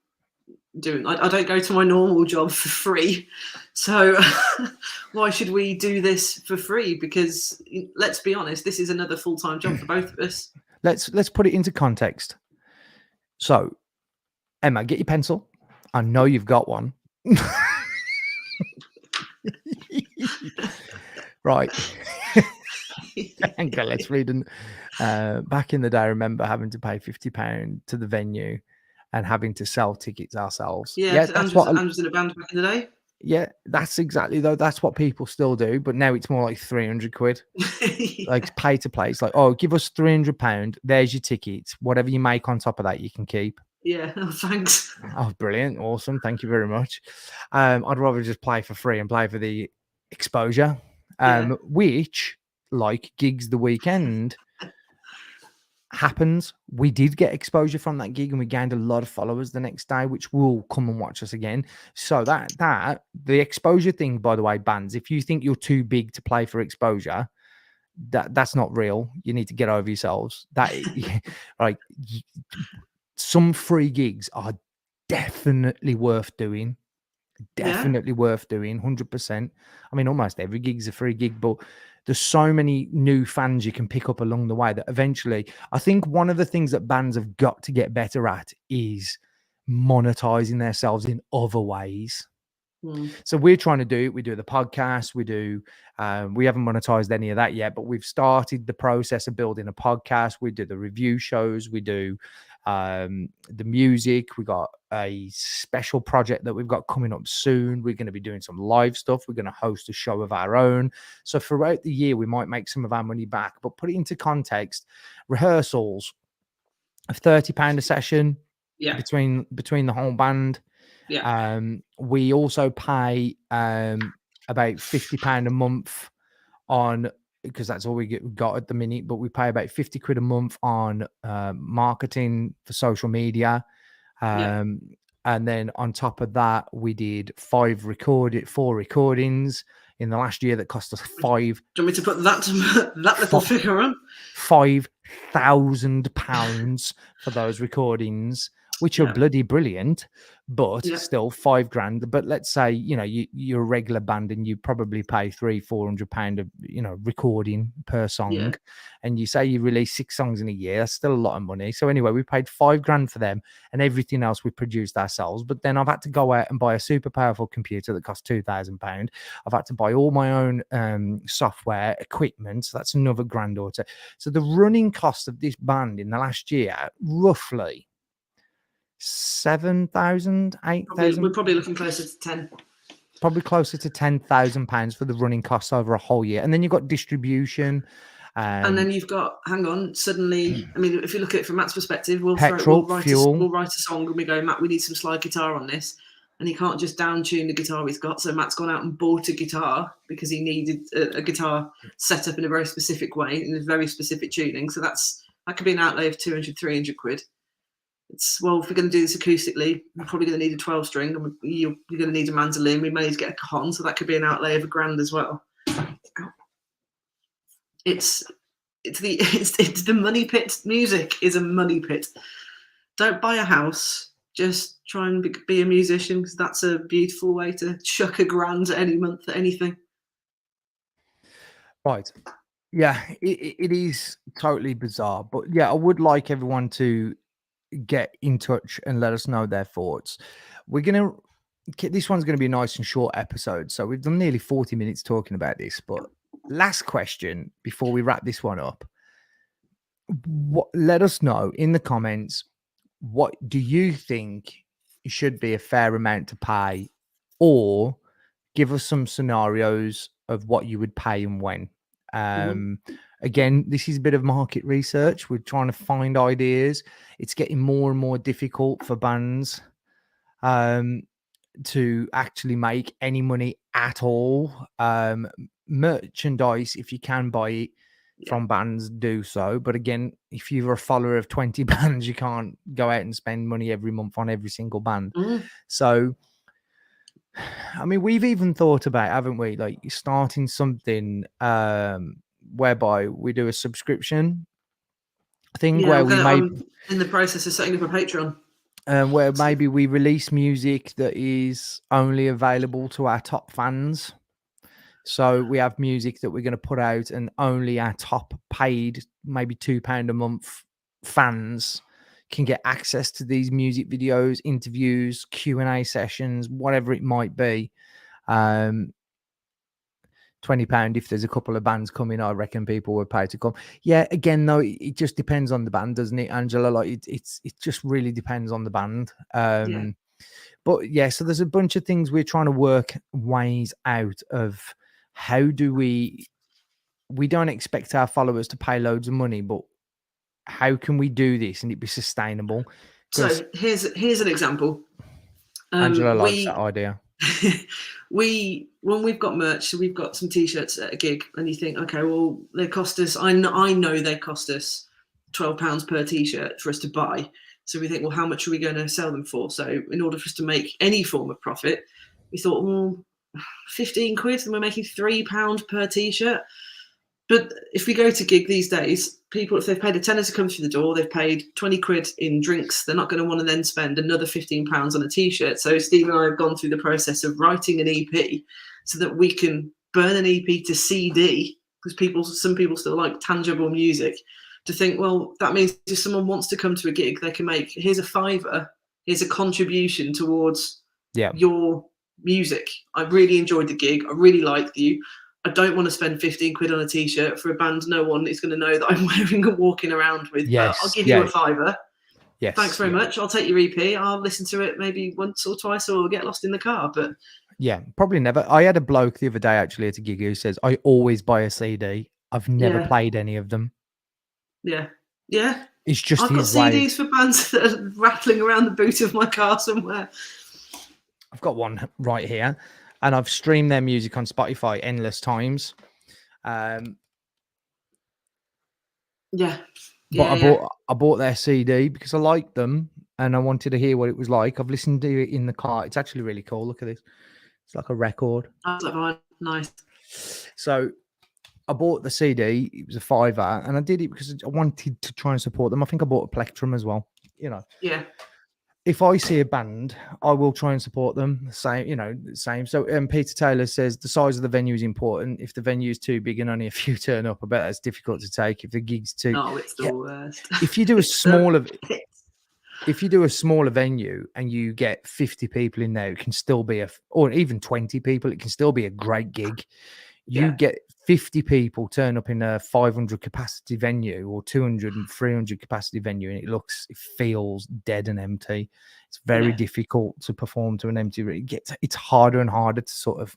doing. I don't go to my normal job for free, so why should we do this for free? Because let's be honest, this is another full-time job for both of us. Let's put it into context. So, Emma, get your pencil. I know you've got one. Right. Okay, let's read. Back in the day, I remember having to pay £50 to the venue and having to sell tickets ourselves. Yeah, Yeah, because that's what. Andrew was in a band back in the day. Yeah, that's exactly though. That's what people still do, but now it's more like 300 quid. Yeah. Like pay to play. It's like, oh, give us £300. There's your tickets. Whatever you make on top of that, you can keep. Yeah. Oh, thanks. Oh, brilliant. Awesome. Thank you very much. I'd rather just play for free and play for the exposure. Yeah. Which, like gigs the weekend, happens. We did get exposure from that gig and we gained a lot of followers the next day, which will come and watch us again. So that the exposure thing, by the way, bands, if you think you're too big to play for exposure, that's not real. You need to get over yourselves. That like some free gigs are definitely worth doing. Yeah. Definitely worth doing, 100%. I mean, almost every gig's a free gig, but there's so many new fans you can pick up along the way that eventually, I think one of the things that bands have got to get better at is monetizing themselves in other ways. Mm. So we're trying to do it. We do the podcast. We haven't monetized any of that yet, but we've started the process of building a podcast. We do the review shows. We do the music. We got a special project that we've got coming up soon. We're going to be doing some live stuff. We're going to host a show of our own. So throughout the year, we might make some of our money back, but put it into context. Rehearsals of £30 a session Yeah. between the whole band. Yeah. We also pay about £50 a month on, because that's all we got at the minute, but we pay about 50 quid a month on marketing for social media. Yeah. And then on top of that, we did 4 recordings in the last year that cost us Do you want me to put that little figure on? £5,000 for those recordings, which are Yeah. bloody brilliant, but Yeah. still £5,000. But let's say, you're a regular band and you probably pay £300-400 of, recording per song. Yeah. And you say you release 6 songs in a year, that's still a lot of money. So anyway, we paid £5,000 for them and everything else we produced ourselves. But then I've had to go out and buy a super powerful computer that costs £2,000. I've had to buy all my own software, equipment. So that's another grand or two. So the running cost of this band in the last year, roughly 7,000, 8,000, We're probably looking closer to 10. probably closer to £10,000 for the running costs over a whole year. And then you've got distribution. And then you've got, hang on, suddenly, I mean, if you look at it from Matt's perspective, we'll petrol, write fuel. a song and we go, Matt, we need some slide guitar on this. And he can't just down tune the guitar he's got. So Matt's gone out and bought a guitar because he needed a guitar set up in a very specific way, in a very specific tuning. So that could be an outlay of 200, 300 quid. If we're going to do this acoustically, we're probably going to need a 12 string and you're going to need a mandolin. We may need to get a cajon. So that could be an outlay of £1,000 as well. It's the money pit. Music is a money pit. Don't buy a house. Just try and be a musician, because that's a beautiful way to chuck £1,000 at any month at anything. Right. Yeah, it is totally bizarre. But yeah, I would like everyone to get in touch and let us know their thoughts. We're gonna this one's going to be a nice and short episode, so we've done nearly 40 minutes talking about this. But last question before we wrap this one up: let us know in the comments, what do you think should be a fair amount to pay, or give us some scenarios of what you would pay and when. Again, this is a bit of market research. We're trying to find ideas. It's getting more and more difficult for bands to actually make any money at all. Merchandise, if you can buy it from bands, do so. But again, if you're a follower of 20 bands, you can't go out and spend money every month on every single band. So, I mean, we've even thought about, haven't we, like starting something whereby we do a subscription thing where we may I'm in the process of setting up a Patreon. Where maybe we release music that is only available to our top fans. So we have music that we're going to put out, and only our top paid, maybe £2 a month fans can get access to these music videos, interviews, Q&A sessions, whatever it might be. £20 if there's a couple of bands coming, I reckon people would pay to come. Yeah, again though, it just depends on the band, doesn't it, Angela? Like it just really depends on the band. But yeah, so there's a bunch of things we're trying to work ways out of. How do we don't expect our followers to pay loads of money, but how can we do this and it be sustainable? So here's an example. Angela likes that idea. When we've got merch, so we've got some t-shirts at a gig, and you think, okay, well, they cost us, I know they cost us £12 per t-shirt for us to buy. So we think, well, how much are we going to sell them for? So in order for us to make any form of profit, we thought, well, 15 quid, and we're making £3 per t-shirt. But if we go to gig these days, people, if they've paid a tenner to come through the door, they've paid 20 quid in drinks, they're not going to want to then spend another £15 on a t-shirt. So Steve and I have gone through the process of writing an EP so that we can burn an EP to CD, because some people still like tangible music, to think, well, that means if someone wants to come to a gig, they can make, here's a £5, here's a contribution towards your music. I really enjoyed the gig. I really liked you. I don't want to spend 15 quid on a t-shirt for a band no one is going to know that I'm wearing and walking around with. Yes, I'll give you a £5. Yes. Thanks very much. I'll take your EP. I'll listen to it maybe once or twice, or get lost in the car. But yeah, probably never. I had a bloke the other day actually at a gig who says, I always buy a CD. I've never played any of them. Yeah. It's just I've got CDs for bands that are rattling around the boot of my car somewhere. I've got one right here, and I've streamed their music on Spotify endless times. But I bought their CD because I liked them and I wanted to hear what it was like. I've listened to it in the car. It's actually really cool. Look at this. It's like a record. Nice. So I bought the CD. It was a £5, and I did it because I wanted to try and support them. I think I bought a Plectrum as well. Yeah. If I see a band, I will try and support them. Same. So Peter Taylor says the size of the venue is important. If the venue is too big and only a few turn up, I bet that's difficult to take. If the gig's too, it's the worst. If you do a smaller venue and you get 50 people in there, it can still be or even 20 people, it can still be a great gig. You get 50 people turn up in a 500 capacity venue or 200 and 300 capacity venue, and it feels dead and empty. It's very difficult to perform to an empty room. It's harder and harder to sort of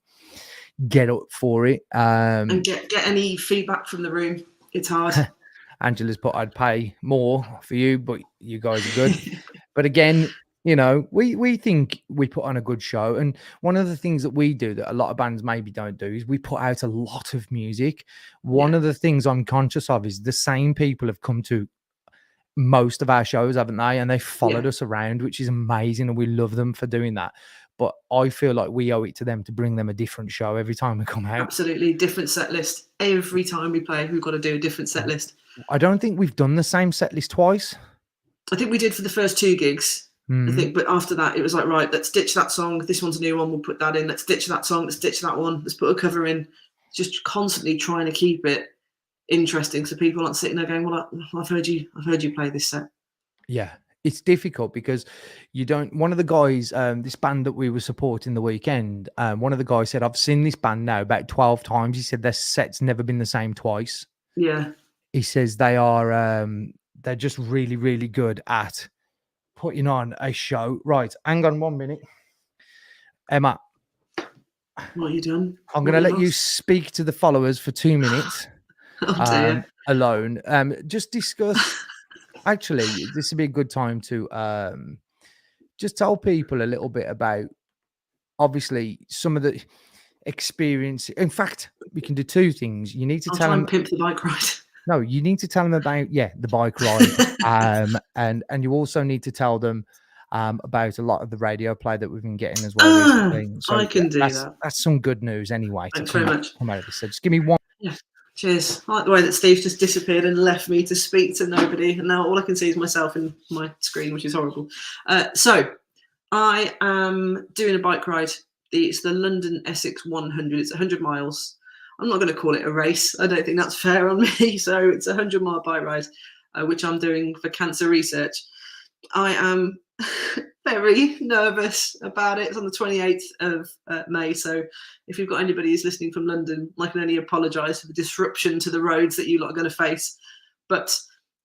get up for it. And get any feedback from the room. It's hard. Angela's put, I'd pay more for you, but you guys are good. But again, we think we put on a good show. And one of the things that we do that a lot of bands maybe don't do is we put out a lot of music. One of the things I'm conscious of is the same people have come to most of our shows, haven't they? And they followed us around, which is amazing. And we love them for doing that. But I feel like we owe it to them to bring them a different show every time we come out. Absolutely. Different set list. Every time we play, we've got to do a different set list. I don't think we've done the same set list twice. I think we did for the first 2 gigs. I think, but after that, it was like, right, let's ditch that song. This one's a new one. We'll put that in. Let's ditch that song. Let's ditch that one. Let's put a cover in. Just constantly trying to keep it interesting, so people aren't sitting there going, "Well, I've heard you play this set." Yeah, it's difficult because you don't. One of the guys, this band that we were supporting the weekend, one of the guys said, "I've seen this band now about 12 times." He said their set's never been the same twice. Yeah. He says they're just really, really good at putting on a show. Right, hang on 1 minute, Emma. What you done? I'm going to let you speak to the followers for 2 minutes Oh dear. alone. Just discuss. Actually, this would be a good time to just tell people a little bit about, obviously, some of the experience. In fact, we can do two things. You need to I'll tell try them. and pimp the bike ride. No, you need to tell them about the bike ride, and you also need to tell them about a lot of the radio play that we've been getting as well recently. So I can do that's that. some good news anyway. Thanks very much. Come out of this. So just give me one. Yeah. Cheers. I like the way that Steve just disappeared and left me to speak to nobody, and now all I can see is myself in my screen, which is horrible. So I am doing a bike ride. It's the London Essex 100. It's 100 miles. I'm not going to call it a race. I don't think that's fair on me. So it's a 100-mile bike ride, which I'm doing for cancer research. I am very nervous about it. It's on the 28th of May. So if you've got anybody who's listening from London, I can only apologise for the disruption to the roads that you lot are going to face. But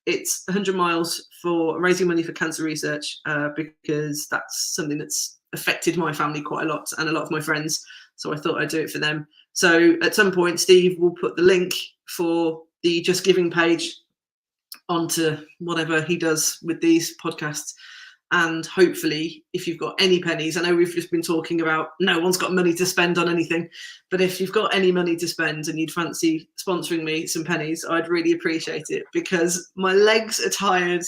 it's 100 miles for raising money for cancer research, because that's something that's affected my family quite a lot and a lot of my friends. So I thought I'd do it for them. So at some point, Steve will put the link for the Just Giving page onto whatever he does with these podcasts. And hopefully, if you've got any pennies, I know we've just been talking about no one's got money to spend on anything, but if you've got any money to spend and you'd fancy sponsoring me some pennies, I'd really appreciate it, because my legs are tired,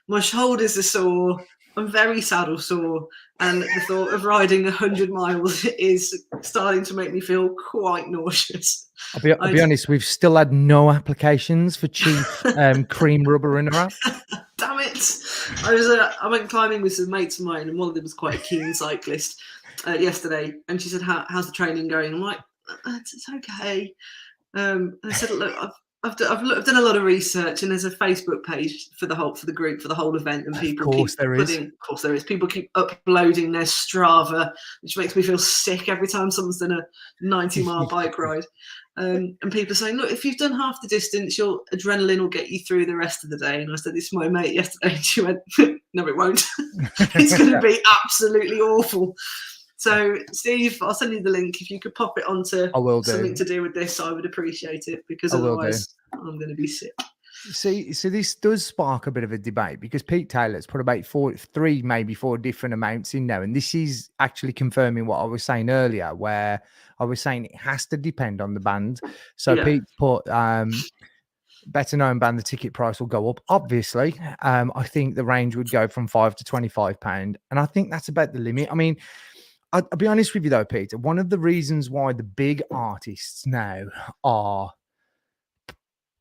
my shoulders are sore, I'm very saddle sore, and the thought of riding 100 miles is starting to make me feel quite nauseous. I'll be honest, we've still had no applications for cheap cream rubber in our app. Damn it! I went climbing with some mates of mine, and one of them was quite a keen cyclist yesterday, and she said, "How's the training going?" I'm like, "It's okay." And I said, "Look, I've done a lot of research, and there's a Facebook page for the group for the whole event, and people keep putting, of course there is. People keep uploading their Strava, which makes me feel sick every time someone's done a 90-mile bike ride. And people saying, look, if you've done half the distance, your adrenaline will get you through the rest of the day. And I said this to my mate yesterday, and she went, no, it won't. It's going to be absolutely awful. So, Steve, I'll send you the link. If you could pop it onto something to do with this, I would appreciate it, because otherwise I'm going to be sick. See, so this does spark a bit of a debate, because Pete Taylor's put about 3, maybe 4 different amounts in there. And this is actually confirming what I was saying earlier, where I was saying it has to depend on the band. So Pete put, better known band, the ticket price will go up. Obviously, I think the range would go from £5 to £25. And I think that's about the limit. I mean, I'll be honest with you though, Peter, one of the reasons why the big artists now are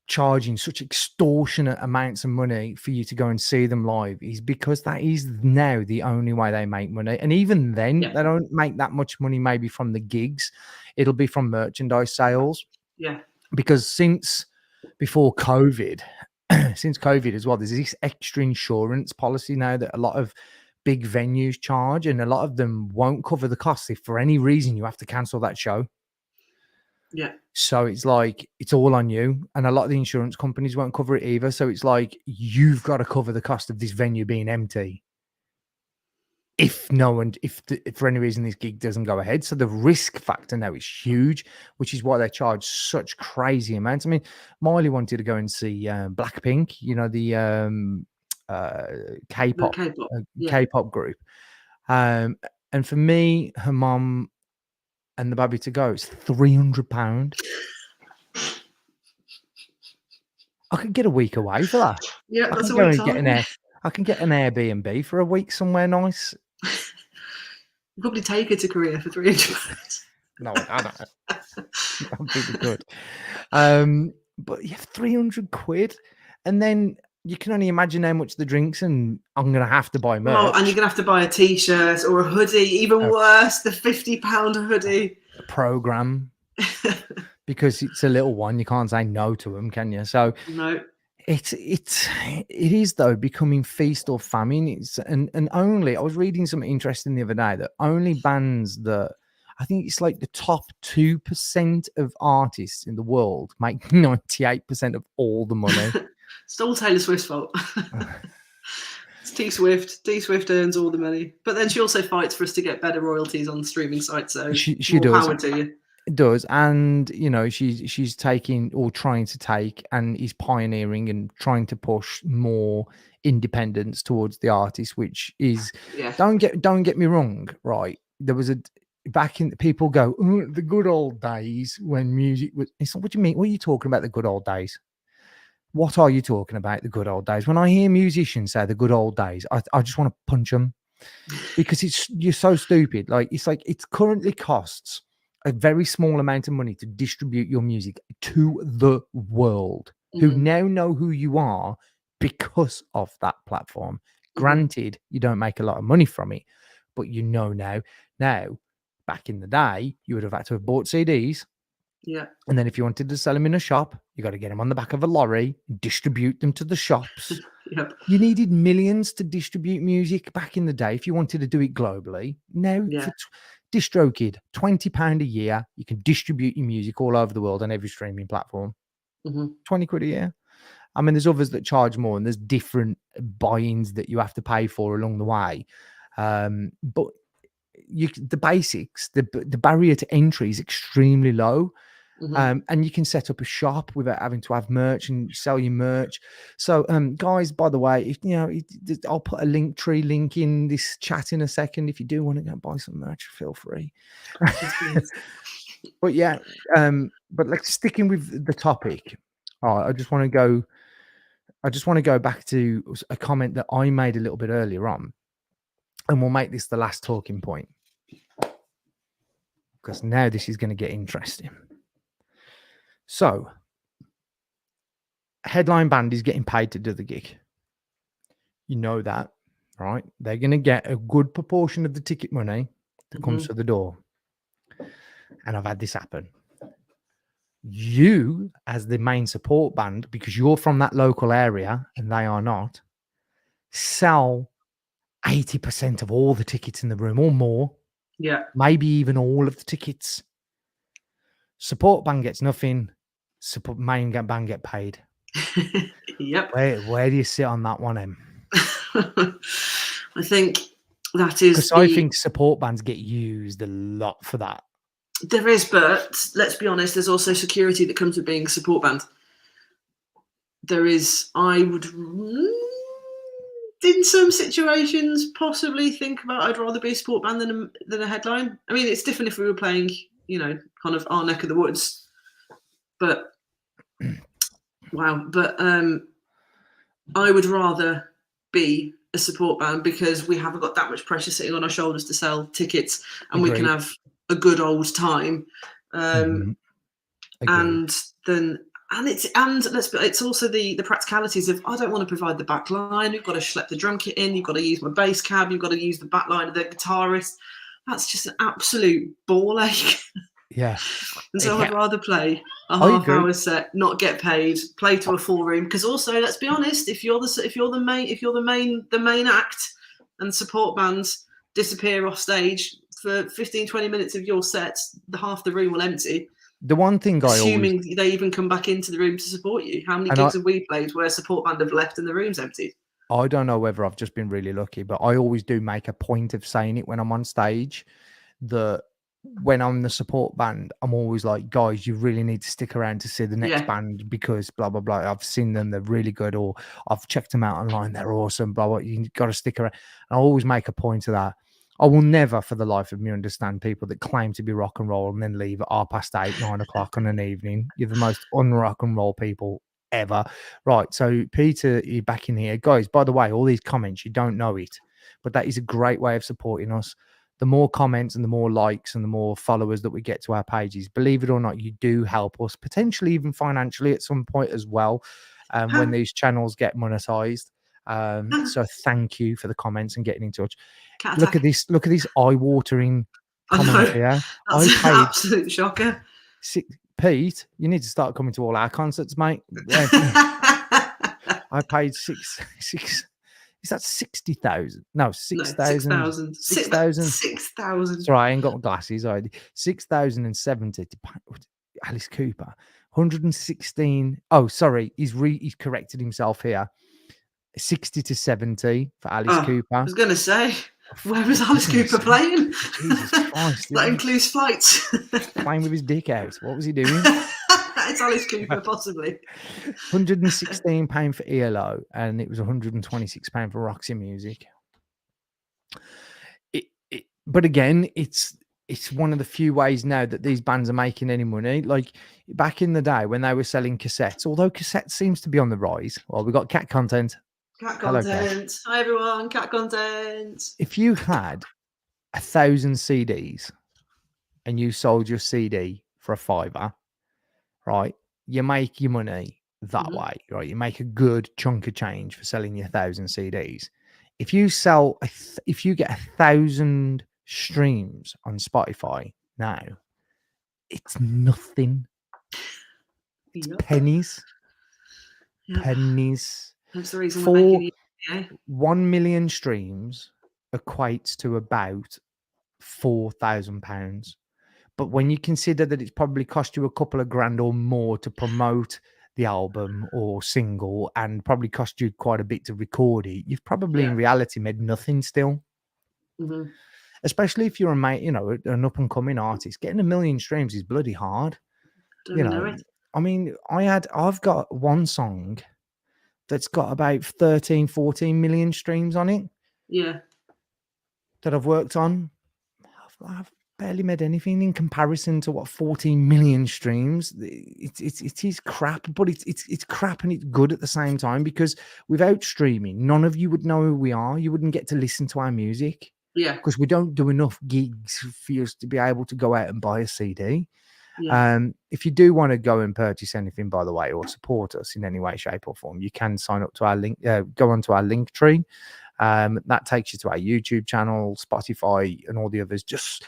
charging such extortionate amounts of money for you to go and see them live is because that is now the only way they make money. And even then, they don't make that much money maybe from the gigs. It'll be from merchandise sales. Yeah. Because since before COVID, since COVID as well, there's this extra insurance policy now that a lot of big venues charge, and a lot of them won't cover the costs if for any reason you have to cancel that show. Yeah. So it's like, it's all on you. And a lot of the insurance companies won't cover it either. So it's like, you've got to cover the cost of this venue being empty if for any reason this gig doesn't go ahead. So the risk factor now is huge, which is why they charge such crazy amounts. I mean, Miley wanted to go and see Blackpink, you know, the K-pop group. And for me, her mom and the baby to go, it's £300. I could get a week away for that. Yeah, that's a week's time. I can get an Airbnb for a week somewhere nice. You'd probably take her to Korea for £300. No, I don't. That'd be good. But yeah, £300, and then you can only imagine how much the drinks, and I'm gonna have to buy merch. Oh, and you're gonna have to buy a t-shirt or a hoodie. Even worse, the £50 hoodie. A program, because it's a little one. You can't say no to them, can you? So no. it is though becoming feast or famine. It's and only I was reading something interesting the other day that only bands that I think it's like the top 2% of artists in the world make 98% of all the money. It's all Taylor Swift's fault. It's T Swift. T Swift earns all the money, but then she also fights for us to get better royalties on streaming sites. So She more does. power to you. It does, and you know she's taking or trying to take, and is pioneering and trying to push more independence towards the artist, which is Yeah. don't get me wrong, right? There was a back in people go the good old days when music was. It's what do you mean? What are you talking about? The good old days? What are you talking about? The good old days? When I hear musicians say the good old days, I just want to punch them because you're so stupid. Like it currently costs a very small amount of money to distribute your music to the world, who now know who you are because of that platform. Granted, you don't make a lot of money from it, but you know now. Now, back in the day, you would have had to have bought CDs. Yeah. And then if you wanted to sell them in a shop, you got to get them on the back of a lorry, distribute them to the shops. Yep. You needed millions to distribute music back in the day if you wanted to do it globally. Now, Yeah. for DistroKid, £20 a year, you can distribute your music all over the world on every streaming platform. 20 quid a year. I mean, there's others that charge more, and there's different buy-ins that you have to pay for along the way. But the basics, the barrier to entry is extremely low. And you can set up a shop without having to have merch and sell your merch. So, guys, by the way, if you know, I'll put a Linktree link in this chat in a second. If you do want to go buy some merch, feel free. But yeah, but like sticking with the topic, I just want to go back to a comment that I made a little bit earlier on, and we'll make this the last talking point because now this is going to get interesting. So, headline band is getting paid to do the gig. You know that, right? They're going to get a good proportion of the ticket money that comes through the door. And I've had this happen. You, as the main support band, because you're from that local area and they are not, sell 80% of all the tickets in the room or more. Yeah. Maybe even all of the tickets. Support band gets nothing. Support main band get paid. Yep. Where do you sit on that one, Em? I think that is because I think support bands get used a lot for that. There is, but let's be honest, there's also security that comes with being a support band. There is, I would, in some situations, possibly think about I'd rather be a support band than a headline. I mean, it's different if we were playing, you know, kind of our neck of the woods. But wow, but I would rather be a support band because we haven't got that much pressure sitting on our shoulders to sell tickets, and we can have a good old time. And it's also the practicalities of I don't want to provide the back line. We've got to schlep the drum kit in. You've got to use my bass cab. You've got to use the back line of the guitarist. That's just an absolute ball ache. Yeah. And so I'd rather play a half-hour set, not get paid, play to a full room. Because also, let's be honest, if you're the main act, and support bands disappear off stage for 15, 20 minutes of your set, half the room will empty. The one thing assuming they even come back into the room to support you. How many gigs have we played where support band have left and the room's empty? I don't know whether I've just been really lucky, but I always do make a point of saying it when I'm on stage that when I'm the support band, I'm always like, guys, you really need to stick around to see the next band because blah, blah, blah. I've seen them. They're really good. Or I've checked them out online. They're awesome. Blah, blah. You got to stick around. And I always make a point of that. I will never for the life of me understand people that claim to be rock and roll and then leave at 8:30, 9 o'clock on an evening. You're the most un-rock and roll people ever. Right. So Peter, you're back in here. Guys, by the way, all these comments, you don't know it, but that is a great way of supporting us. The more comments and the more likes and the more followers that we get to our pages, believe it or not, you do help us, potentially even financially at some point as well, when these channels get monetized. So thank you for the comments and getting in touch. Look at this eye-watering comment here. That's an absolute shocker. Pete, you need to start coming to all our concerts, mate. I paid six. Is that 60,000? No, No, 6,000. 6,000. 6,000. 6,000. Sorry, I ain't got my glasses. I 6,070 to Alice Cooper. 116. Oh, sorry, he's corrected himself here. 60 to 70 for Alice Oh, I Cooper. was going to say, For where was fucking Alice goodness Cooper sake. playing? Jesus Christ. That includes flights. Playing with his dick out. What was he doing? It's Alice Cooper, possibly. £116 for ELO, and it was £126 for Roxy Music. But again, it's one of the few ways now that these bands are making any money. Like back in the day when they were selling cassettes, although cassettes seems to be on the rise. Well, we got cat content. Cat Hello, Cat. content. Hi, everyone. Cat content. If you had 1,000 CDs and you sold your CD for a fiver, right? You make your money that way, right? You make a good chunk of change for selling your 1,000 CDs. If you sell, if you get 1,000 streams on Spotify now, it's nothing. It's pennies. Yep. Pennies. That's the reason we're making the EPA. 1 million streams equates to about £4,000. But when you consider that it's probably cost you a couple of grand or more to promote the album or single, and probably cost you quite a bit to record it, you've probably in reality made nothing still. Especially if you're an up and coming artist, getting 1 million streams is bloody hard. Don't we know it? I mean, I've got one song that's got about 13, 14 million streams on it. Yeah. That I've worked on. I've barely made anything in comparison to what 14 million streams. It is crap, but it's crap and it's good at the same time, because without streaming, none of you would know who we are. You wouldn't get to listen to our music. Yeah. Because we don't do enough gigs for you to be able to go out and buy a CD. Yeah. If you do want to go and purchase anything, by the way, or support us in any way, shape, or form, you can sign up to our link. Go onto our link tree. That takes you to our YouTube channel, Spotify, and all the others. Just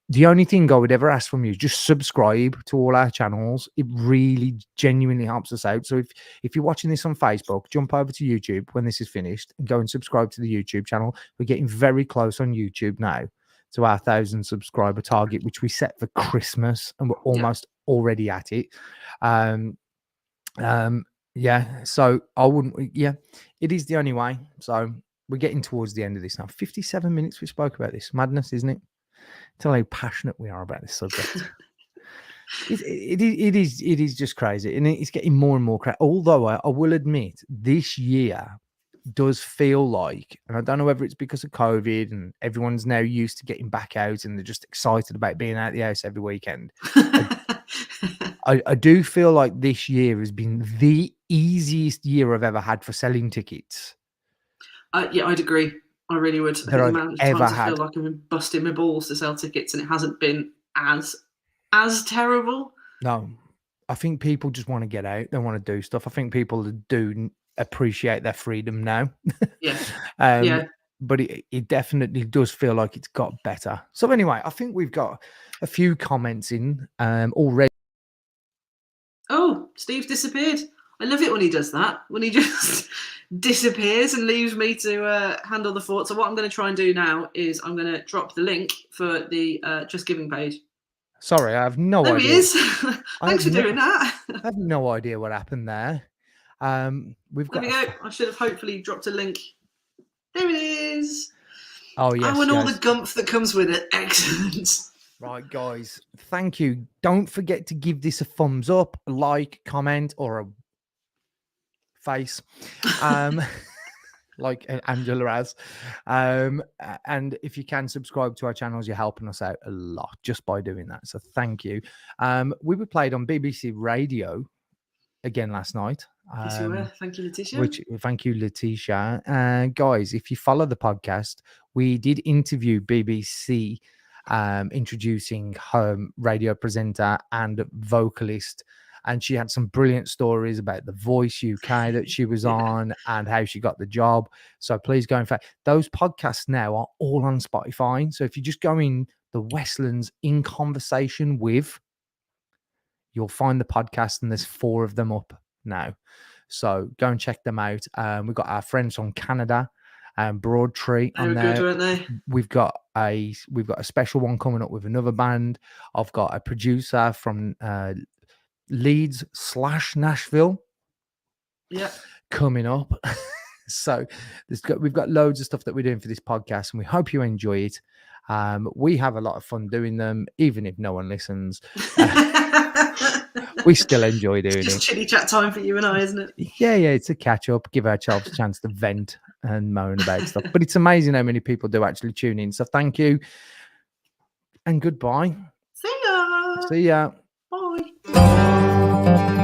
the only thing I would ever ask from you is just subscribe to all our channels. It really genuinely helps us out. So if you're watching this on Facebook, jump over to YouTube when this is finished and go and subscribe to the YouTube channel. We're getting very close on YouTube now to our 1,000 subscriber target, which we set for Christmas, and we're almost already at it. So I wouldn't. It is the only way. So we're getting towards the end of this now. 57 minutes we spoke about this. Madness, isn't it? Tell how passionate we are about this subject. It is just crazy, and it's getting more and more crazy. Although I will admit, this year does feel like, and I don't know whether it's because of COVID and everyone's now used to getting back out and they're just excited about being out the house every weekend. I do feel like this year has been the easiest year I've ever had for selling tickets. Yeah, I'd agree. I really would. I think the amount of times I feel like I've been busting my balls to sell tickets, and it hasn't been as terrible. No, I think people just want to get out. They want to do stuff. I think people do appreciate their freedom now. Yeah. But it definitely does feel like it's got better. So anyway, I think we've got a few comments in already. Oh, Steve's disappeared. I love it when he does that, when he just disappears and leaves me to handle the fort. So what I'm going to try and do now is I'm going to drop the link for the Just Giving page. Sorry, I have no idea. There he is. Thanks for doing that. I have no idea what happened there. We've got. There we go. I should have hopefully dropped a link. There it is. Oh yes. Oh, and all the gumph that comes with it. Excellent. Right, guys. Thank you. Don't forget to give this a thumbs up, a like, comment, or a face. Like Angela has. And if you can subscribe to our channels, you're helping us out a lot just by doing that. So thank you. We were played on BBC Radio again last night. Yes, you were. Thank you, Letitia. Thank you, Letitia. Guys, if you follow the podcast, we did interview BBC, introducing her radio presenter and vocalist. And she had some brilliant stories about the Voice UK that she was on and how she got the job. So please go. In fact, those podcasts now are all on Spotify. So if you just go in the Westlands In Conversation With, you'll find the podcast, and there's 4 of them up now. So go and check them out. We've got our friends from Canada and Broadtree They on were there. good, weren't they? We've got a special one coming up with another band. I've got a producer from Leeds/Nashville Yeah. coming up. So we've got loads of stuff that we're doing for this podcast, and we hope you enjoy it. We have a lot of fun doing them, even if no one listens. We still enjoy doing It's just it. chitty chat time for you and I, isn't it? Yeah, it's a catch up, give ourselves a chance to vent and moan about stuff. But it's amazing how many people do actually tune in. So thank you and goodbye. See ya. See ya. Bye.